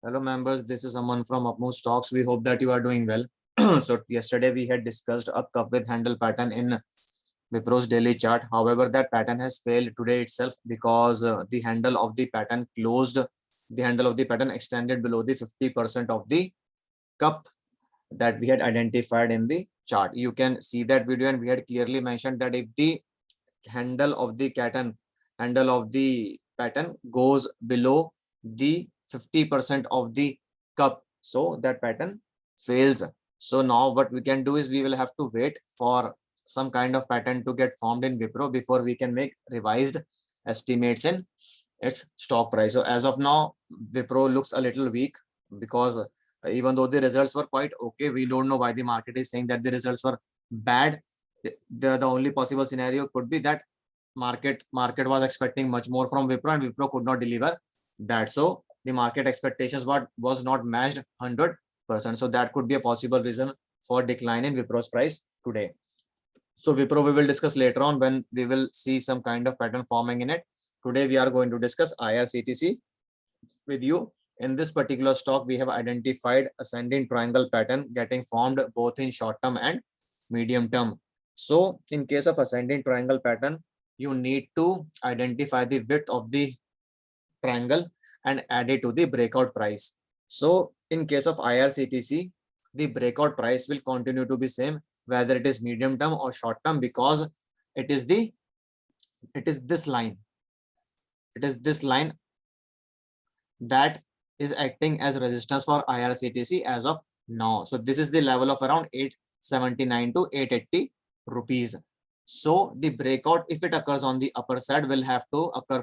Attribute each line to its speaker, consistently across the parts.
Speaker 1: Hello members, this is Aman from Upmove Stocks. We hope that you are doing well. So yesterday we had discussed a cup with handle pattern in Wipro's daily chart. However, that pattern has failed today itself because the handle of the pattern closed. The handle of the pattern extended below the 50% of the cup that we had identified in the chart. You can see that video, and we had clearly mentioned that if the handle of the pattern goes below the 50% of the cup, so that pattern fails. So now what we can do is we will have to wait for some kind of pattern to get formed in Wipro before we can make revised estimates in its stock price. So as of now, Wipro looks a little weak because even though the results were quite okay, we don't know why the market is saying that the results were bad. The only possible scenario could be that market was expecting much more from Wipro, and Wipro could not deliver that. So the market expectations was not matched 100%. So that could be a possible reason for decline in Wipro's price today. So Wipro we will discuss later on when we will see some kind of pattern forming in it. Today we are going to discuss IRCTC with you. In this particular stock, we have identified ascending triangle pattern getting formed both in short term and medium term. So in case of ascending triangle pattern, you need to identify the width of the triangle and add it to the breakout price. So in case of IRCTC, the breakout price will continue to be same whether it is medium term or short term, because it is this line. It is this line that is acting as resistance for IRCTC as of now. So this is the level of around 879 to 880 rupees. So the breakout, if it occurs on the upper side, will have to occur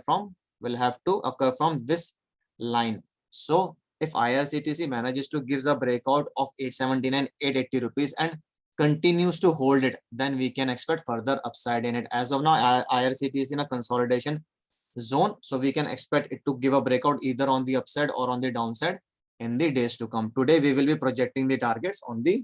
Speaker 1: from this line. So if IRCTC manages to give a breakout of 879, 880 rupees and continues to hold it, then we can expect further upside in it. As of now, IRCTC is in a consolidation zone, so we can expect it to give a breakout either on the upside or on the downside in the days to come. Today we will be projecting the targets on the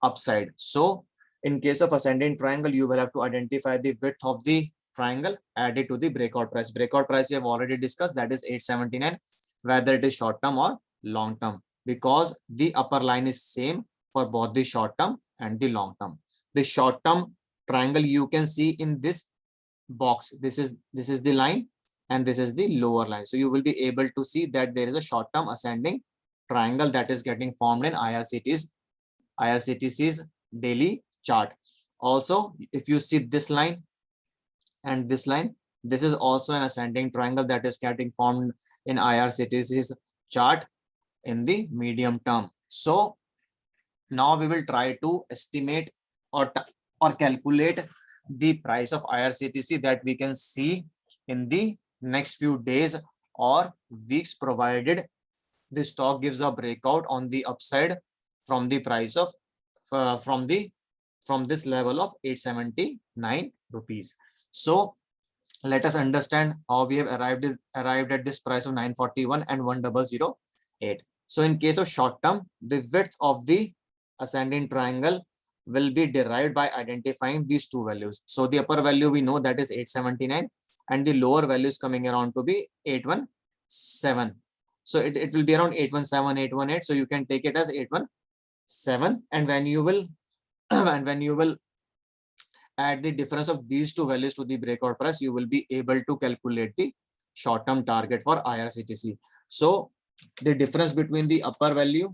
Speaker 1: upside. So in case of ascending triangle, you will have to identify the width of the triangle, add it to the breakout price. Breakout price we have already discussed, that is 879, whether it is short term or long term, because the upper line is same for both the short term and the long term. The short term triangle you can see in this box. This is the line and this is the lower line. So you will be able to see that there is a short term ascending triangle that is getting formed in IRCTC's daily chart. Also, if you see this line and this line, this is also an ascending triangle that is getting formed in IRCTC's chart in the medium term. So now we will try to estimate or calculate the price of IRCTC that we can see in the next few days or weeks, provided the stock gives a breakout on the upside from the price of from this level of 879 rupees. So let us understand how we have arrived at this price of 941 and 1008. So in case of short term, the width of the ascending triangle will be derived by identifying these two values. So the upper value we know, that is 879, and the lower value is coming around to be 817. So it will be around 817, 818. So you can take it as 817, and when you will add the difference of these two values to the breakout price, you will be able to calculate the short-term target for IRCTC. So the difference between the upper value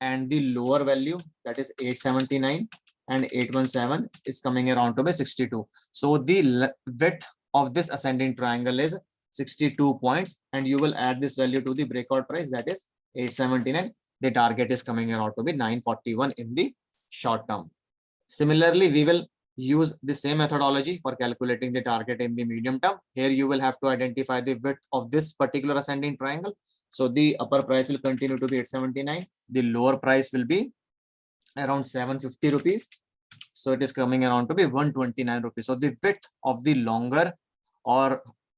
Speaker 1: and the lower value, that is 879 and 817, is coming around to be 62. So the width of this ascending triangle is 62 points, and you will add this value to the breakout price, that is 879. The target is coming around to be 941 in the short term. Similarly, we will use the same methodology for calculating the target in the medium term. Here you will have to identify the width of this particular ascending triangle. So the upper price will continue to be 879. The lower price will be around 750 rupees. So it is coming around to be 129 rupees. So the width of the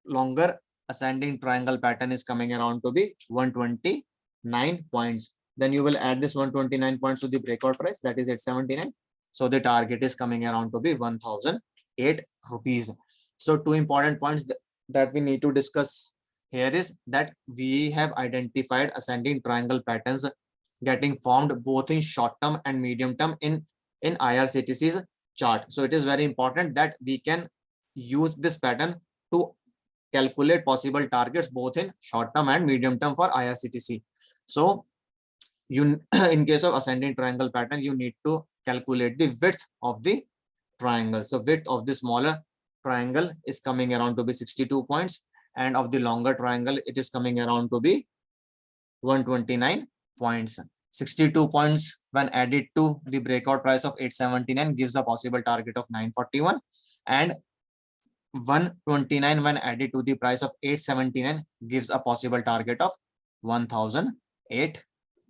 Speaker 1: longer ascending triangle pattern is coming around to be 129 points. Then you will add this 129 points to the breakout price, that is 879. So the target is coming around to be 1008 rupees. So two important points that we need to discuss here is that we have identified ascending triangle patterns getting formed both in short term and medium term in IRCTC's chart. So it is very important that we can use this pattern to calculate possible targets both in short term and medium term for IRCTC. So you in case of ascending triangle pattern, you need to calculate the width of the triangle. So width of the smaller triangle is coming around to be 62 points, and of the longer triangle it is coming around to be 129 points. 62 points when added to the breakout price of 879 gives a possible target of 941, and 129 when added to the price of 879 gives a possible target of 1008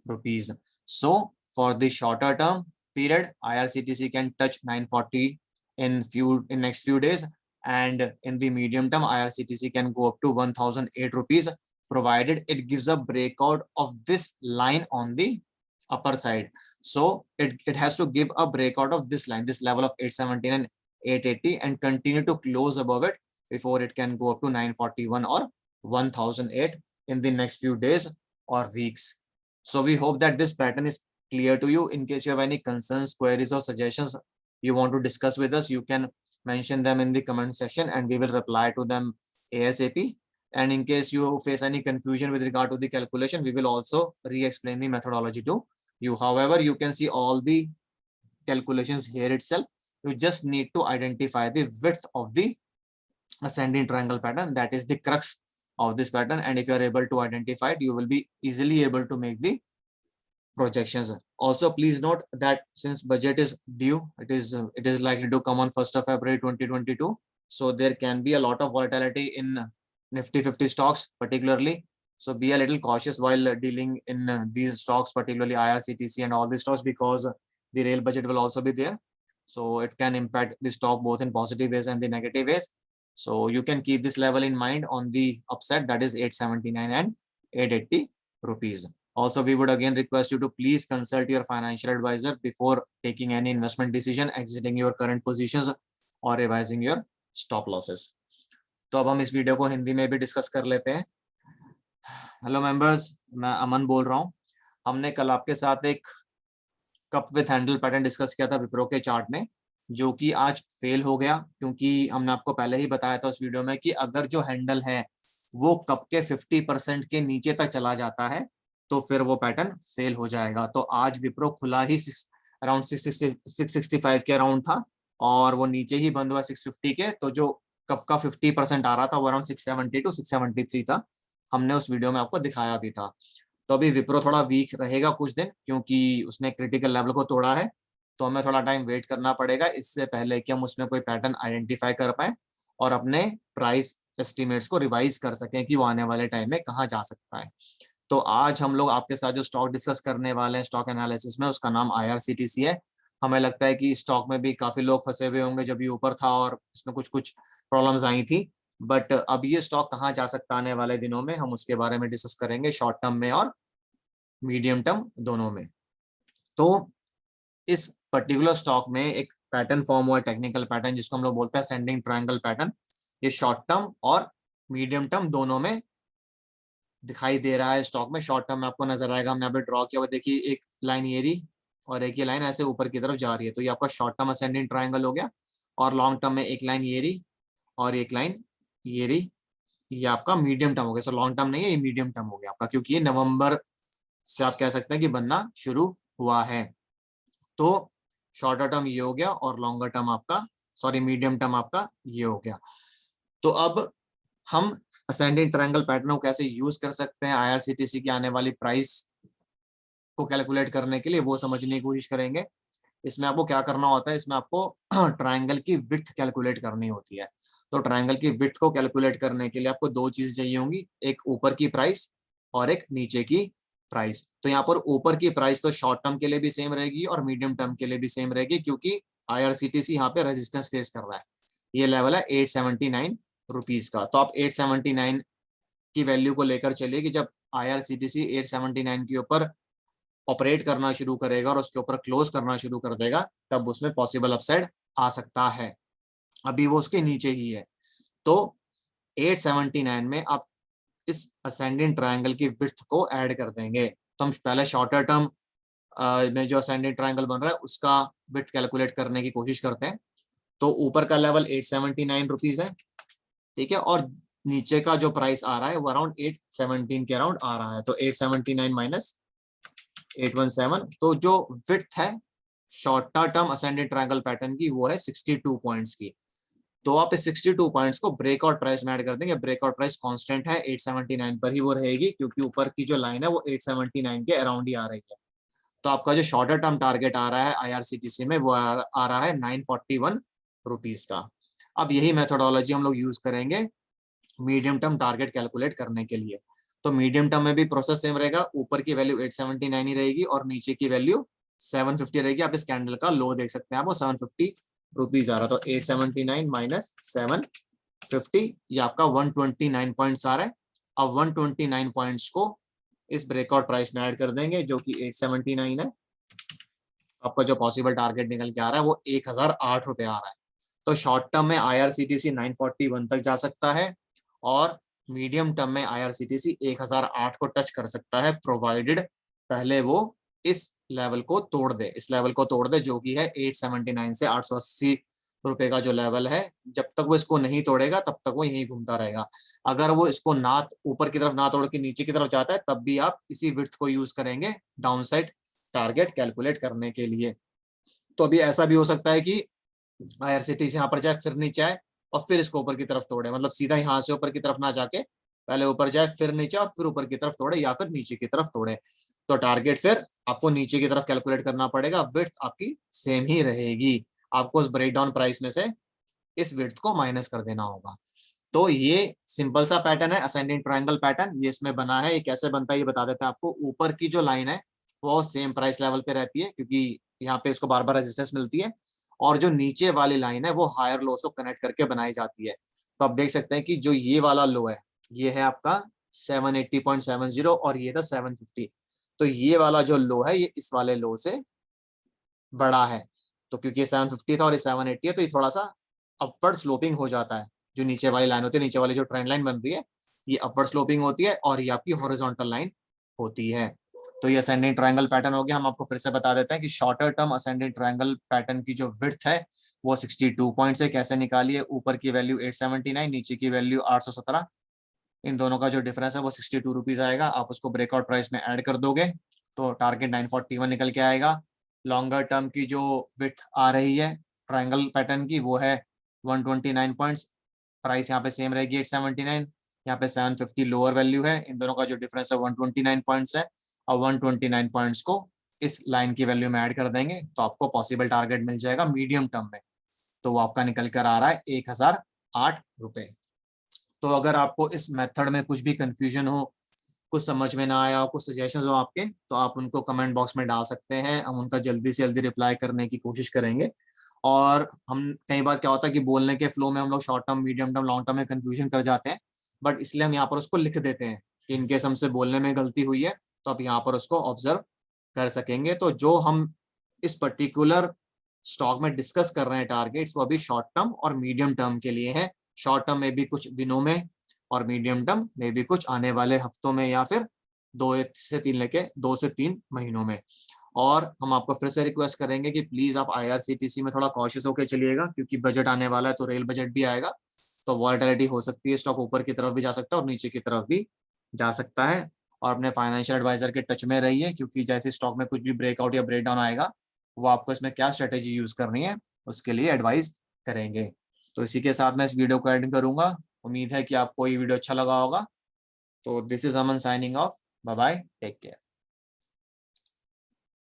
Speaker 1: rupees. So for the shorter term period, IRCTC can touch 940 in next few days, and in the medium term IRCTC can go up to 1008 rupees, provided it gives a breakout of this line on the upper side. So it has to give a breakout of this line, this level of 879 880, and continue to close above it before it can go up to 941 or 1008 in the next few days or weeks. So we hope that this pattern is clear to you. In case you have any concerns, queries, or suggestions you want to discuss with us, you can mention them in the comment section and we will reply to them ASAP. And in case you face any confusion with regard to the calculation, we will also re-explain the methodology to you. However, you can see all the calculations here itself. You just need to identify the width of the ascending triangle pattern. That is the crux of this pattern, and if you are able to identify it, you will be easily able to make the projections. Also, please note that since budget is due, it is likely to come on 1st of February 2022. So there can be a lot of volatility in Nifty 50 stocks particularly. So be a little cautious while dealing in these stocks, particularly IRCTC and all these stocks, because the rail budget will also be there. So it can impact the stock both in positive ways and the negative ways. So you can keep this level in mind on the upside, that is 879 and 880 rupees. Also, we would again request you to please consult your financial advisor before taking any investment decision, exiting your current positions or revising your stop losses. तो अब हम इस video को हिंदी में भी discuss कर लेते हैं। हेलो मेंबर्स, मैं अमन बोल रहा हूँ। हमने कल आपके साथ एक cup with handle pattern discuss किया था विप्रो के चार्ट में, जो कि आज फेल हो गया, क्योंकि हमने आपको पहले ही बताया था उस वीडियो में कि अगर जो हैंडल है वो कप के 50% के नीचे तक चला जाता है तो फिर वो पैटर्न फेल हो जाएगा। तो आज विप्रो खुला ही अराउंड 665 के अराउंड था और वो नीचे ही बंद हुआ 650 के। तो जो कप का 50% आ रहा था वो अराउंड 670 टू 673 था। हमने उस वीडियो में आपको दिखाया भी था। तो अभी विप्रो थोड़ा वीक रहेगा कुछ दिन, क्योंकि उसने क्रिटिकल लेवल को तोड़ा है। तो हमें थोड़ा टाइम वेट करना पड़ेगा इससे पहले कि हम उसमें कोई पैटर्न आइडेंटिफाई कर पाए और अपने प्राइस एस्टिमेट्स को रिवाइज कर सकें कि वो आने वाले टाइम में कहाँ जा सकता है। तो आज हम लोग आपके साथ जो स्टॉक डिस्कस करने वाले हैं स्टॉक एनालिसिस में, उसका नाम IRCTC है। हमें लगता है कि स्टॉक में भी काफी लोग फंसे हुए होंगे जब ये ऊपर था और इसमें कुछ प्रॉब्लम्स आई थी, बट अब ये स्टॉक कहाँ जा सकता आने वाले दिनों में, हम उसके बारे में डिस्कस करेंगे शॉर्ट टर्म में और मीडियम टर्म दोनों में। तो इस पर्टिकुलर स्टॉक में एक पैटर्न फॉर्म हुआ है, टेक्निकल पैटर्न, जिसको हम लोग बोलते हैं असेंडिंग ट्रायंगल पैटर्न। ये शॉर्ट टर्म और मीडियम टर्म दोनों में दिखाई दे रहा है। स्टॉक में शॉर्ट टर्म में आपको नजर आएगा, हमने अभी ड्रॉ किया हुआ, देखिए एक लाइन ये रही और एक ये लाइन ऐसे ऊपर की तरफ जा रही है, तो ये आपका शॉर्ट टर्म असेंडिंग ट्रायंगल हो गया। और लॉन्ग टर्म में एक लाइन ये रही और एक लाइन ये रही, ये आपका मीडियम टर्म हो गया। सो लॉन्ग टर्म नहीं है, ये मीडियम टर्म हो गया आपका, क्योंकि ये नवंबर से आप कह सकते हैं कि बनना शुरू हुआ है। तो शॉर्टर टर्म ये हो गया और लॉन्गर टर्म आपका, सॉरी मीडियम टर्म आपका ये हो गया। तो अब हम असेंडिंग ट्रायंगल पैटर्न को कैसे यूज कर सकते हैं IRCTC की आने वाली प्राइस को कैलकुलेट करने के लिए, वो समझने की कोशिश करेंगे। इसमें आपको क्या करना होता है, इसमें आपको ट्रायंगल की विड्थ कैलकुलेट करनी होती है। तो ट्रायंगल की विड्थ को कैलकुलेट करने के लिए आपको दो चीजें चाहिए होंगी, एक ऊपर की प्राइस और एक नीचे की प्राइस। तो यहाँ पर ऊपर की प्राइस तो शॉर्ट टर्म के लिए भी सेम रहेगी और मीडियम टर्म के लिए भी सेम रहेगी, क्योंकि IRCTC यहाँ पे रेजिस्टेंस फेस कर रहा है। ये लेवल है 879 रुपीज का। तो आप 879 की वैल्यू को लेकर चलिए कि जब IRCTC 879 के ऊपर ऑपरेट करना शुरू करेगा और उसके ऊपर क्लोज करना शुरू कर देगा, तब उसमें पॉसिबल अपसाइड आ सकता है। अभी वो उसके नीचे ही है। तो 879 में आप इस असेंडिंग ट्रायंगल की विड्थ को ऐड कर देंगे। तो हम पहले शॉर्टर टर्म में जो असेंडिंग ट्रायंगल बन रहा है उसका विड्थ कैलकुलेट करने की कोशिश करते हैं। तो ऊपर का लेवल 879 रुपीज है, ठीक है, और नीचे का जो प्राइस आ रहा है वो अराउंड 817 के अराउंड आ रहा है। तो 879 माइनस 817, तो जो विड्थ है shorter term ascending triangle pattern की वो है 62 पॉइंट्स की। तो आप इस 62 पॉइंट्स को ब्रेकआउट प्राइस में ऐड कर देंगे। ब्रेकआउट प्राइस कांस्टेंट है, 879 पर ही वो रहेगी, क्योंकि ऊपर की जो लाइन है वो 879 के अराउंड ही आ रही है। तो आपका जो शॉर्टर टर्म टारगेट आ रहा है आईआरसीटीसी में वो आ रहा है 941 रुपीज का। अब यही मेथोडोलॉजी हम लोग यूज करेंगे मीडियम टर्म टारगेट कैलकुलेट करने के लिए। तो मीडियम टर्म में भी प्रोसेस सेम रहेगा, ऊपर की वैल्यू 879 ही रहेगी और नीचे की वैल्यू 750 रहेगी। आप इस कैंडल का लो देख सकते हैं, आपको 750 रुपीज आ रहा है। तो 879 माइनस 750, ये आपका 129 पॉइंट्स आ रहा है। अब 129 पॉइंट्स को इस ब्रेकआउट प्राइस में ऐड कर देंगे जो कि 879 है। आपका जो पॉसिबल टारगेट निकल के आ रहा है वो 1008 रुपए आ रहा है। तो शॉर्ट टर्म में आईआरसीटीसी 941 तक जा सकता है और मीडियम टर्म में आईआरसीटीसी 1008 को टच कर सकता है, प्रोवाइडेड पहले वो इस लेवल को तोड़ दे, इस लेवल को तोड़ दे जो कि है 879 से 880 रुपए का जो लेवल है। जब तक वो इसको नहीं तोड़ेगा तब तक वो यहीं घूमता रहेगा। अगर वो इसको ना ऊपर की तरफ ना तोड़ के नीचे की तरफ जाता है तब भी आप इसी विड्थ को यूज करेंगे डाउन साइड टारगेट कैलकुलेट करने के लिए। तो अभी ऐसा भी हो सकता है कि आईआरसीटीसी यहाँ पर जाए फिर नीचे आए और फिर इसको ऊपर की तरफ तोड़े, मतलब सीधा यहाँ से ऊपर की तरफ ना जाके पहले ऊपर जाए फिर नीचे और फिर ऊपर की तरफ तोड़े या फिर नीचे की तरफ तोड़े। तो टारगेट फिर आपको नीचे की तरफ कैलकुलेट करना पड़ेगा, विड्थ आपकी सेम ही रहेगी। आपको उस ब्रेक डाउन प्राइस में से इस विड्थ को माइनस कर देना होगा। तो ये सिंपल सा पैटर्न है असेंडिंग ट्रायंगल पैटर्न, ये इसमें बना है। ये कैसे बनता है ये बता देते हैं आपको। ऊपर की जो लाइन है वो सेम प्राइस लेवल पे रहती है क्योंकि यहाँ पे इसको बार बार रेजिस्टेंस मिलती है, और जो नीचे वाली लाइन है वो हायर लो को कनेक्ट करके बनाई जाती है। तो आप देख सकते हैं कि जो ये वाला लो है ये है आपका 780.70 और ये था 750। तो ये वाला जो लो है ये इस वाले लो से बड़ा है। तो क्योंकि ये 750 था और ये 780 है तो ये थोड़ा सा अपवर्ड स्लोपिंग हो जाता है। जो नीचे वाली लाइन होती है, नीचे वाली जो ट्रेंड लाइन बन रही है ये अपवर्ड स्लोपिंग होती है और ये आपकी हॉरिजॉन्टल लाइन होती है। तो ये असेंडिंग ट्रायंगल पैटर्न हो गया। हम आपको फिर से बता देते हैं कि shorter term ascending triangle pattern की जो विड्थ है वो 62 पॉइंट से कैसे निकालिए। ऊपर की वैल्यू 879, नीचे की वैल्यू 817, इन दोनों का जो डिफरेंस है वो 62 रुपीज आएगा। आप उसको ब्रेकआउट प्राइस में ऐड कर दोगे तो टारगेट 941 निकल के आएगा। लॉन्गर टर्म की जो विड्थ आ रही है ट्रायंगल पैटर्न की वो है 129 पॉइंट्स। प्राइस यहाँ पे सेम रहेगी 879, यहाँ पे 750 लोअर वैल्यू है। इन दोनों का जो डिफरेंस है 129 पॉइंट्स है और 129 पॉइंट्स को इस लाइन की वैल्यू में ऐड कर देंगे तो आपको पॉसिबल टारगेट मिल जाएगा मीडियम टर्म में। तो वो आपका निकल कर आ रहा है 1008 रुपए। तो अगर आपको इस मेथड में कुछ भी कंफ्यूजन हो, कुछ समझ में ना आया हो, कुछ सजेशंस हो आपके, तो आप उनको कमेंट बॉक्स में डाल सकते हैं। हम उनका जल्दी से जल्दी रिप्लाई करने की कोशिश करेंगे। और हम कई बार क्या होता है कि बोलने के फ्लो में हम लोग short term, medium term, long term में कंफ्यूजन कर जाते हैं, बट इसलिए हम यहाँ पर उसको लिख देते हैं कि इनकेस हमसे बोलने में गलती हुई है तो आप यहाँ पर उसको ऑब्जर्व कर सकेंगे। तो जो हम इस पर्टिकुलर स्टॉक में डिस्कस कर रहे हैं टारगेट्स वो अभी शॉर्ट टर्म और मीडियम टर्म के लिए है। शॉर्ट टर्म में भी कुछ दिनों में और मीडियम टर्म में भी कुछ आने वाले हफ्तों में या फिर 2 से 3 महीनों में। और हम आपको फिर से रिक्वेस्ट करेंगे कि प्लीज आप आईआरसीटीसी में थोड़ा कॉशियस होकर चलिएगा क्योंकि बजट आने वाला है तो रेल बजट भी आएगा। तो वॉलेटिलिटी हो सकती है, स्टॉक ऊपर की तरफ भी जा सकता है और नीचे की तरफ भी जा सकता है। और अपने फाइनेंशियल एडवाइजर के टच में रहिए क्योंकि जैसे स्टॉक में कुछ भी ब्रेकआउट या ब्रेकडाउन आएगा वो आपको इसमें क्या स्ट्रेटेजी यूज करनी है उसके लिए एडवाइस करेंगे। तो इसी के साथ मैं इस वीडियो को एंड करूंगा। उम्मीद है कि आपको ये वीडियो अच्छा लगा होगा। तो this is Aman signing off. Bye bye, take care.